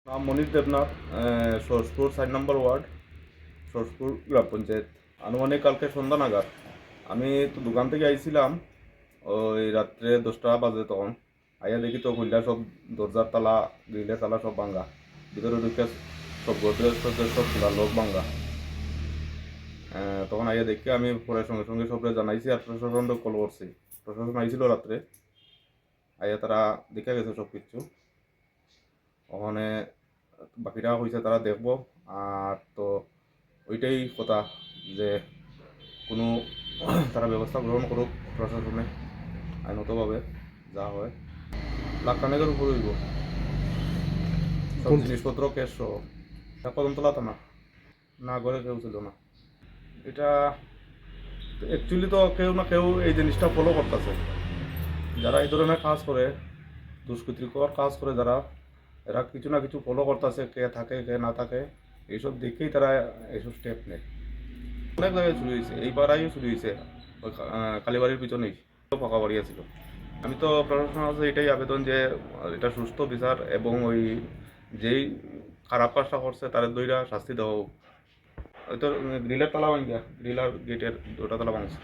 নাম মনির দেবনাথ, সরসপুর 4 নম্বর ওয়ার্ড, সরসপুর গ্রাম পঞ্চায়েত। আনুমানিক কালকে সন্ধ্যা নাগাদ আমি তো দোকান থেকে আইছিলাম, ওই রাত্রে 10টা বাজে। তখন আইয়া দেখি তো খুললা সব দরজার তালা, গ্রিলের তালা সব ভাঙ্গা, ভিতরে ঢুকে সব গোদরেজ টোদরেজ সব খোলা, লোক ভাঙ্গা। তখন আইয়া দেখি আমি পরে সঙ্গে সঙ্গে সবরে জানাইছি আর প্রশাসনকে কল করছি। প্রশাসন আইছিল রাত্রে, আইয়া তারা দেখে গেছে সব কিছু। ওখানে বাকিরা হয়েছে তারা দেখবো। আর তো ওইটাই কথা যে কোনো তারা ব্যবস্থা গ্রহণ করুক প্রশাসনে, আইনতভাবে যা হয়। লাখ খানেকের উপর হইব, সব কোন জিনিসপত্র ক্যাশ সহ। কদমতলা থানা। না, ঘরে কেউ ছিল না। এটা অ্যাকচুয়ালি তো কেউ না কেউ এই জিনিসটা ফলো করতেছে। যারা এই ধরনের কাজ করে, দুষ্কৃতিকর কাজ করে যারা, এরা কিছু না কিছু ফলো করতেছে, কে থাকে কে না থাকে, এইসব দেখেই তারা এইসব স্টেপ নেয়। অনেক জায়গায় চুরি হয়েছে, এই পাড়াইও চুরি হয়েছে, ওই কালীবাড়ির পিছনেই ফাঁকা বাড়ি আছিল। আমি তো প্রশাসনের কাছে এটাই আবেদন যে এটা সুস্থ বিচার এবং ওই যেই খারাপ কাজটা করছে তাদের দইরা শাস্তি দেওয়া হোক। হয়তো গ্রিলের তালা ভাঙ্গিয়া, গ্রিল আর গেটের দুটা তালা ভাঙছে।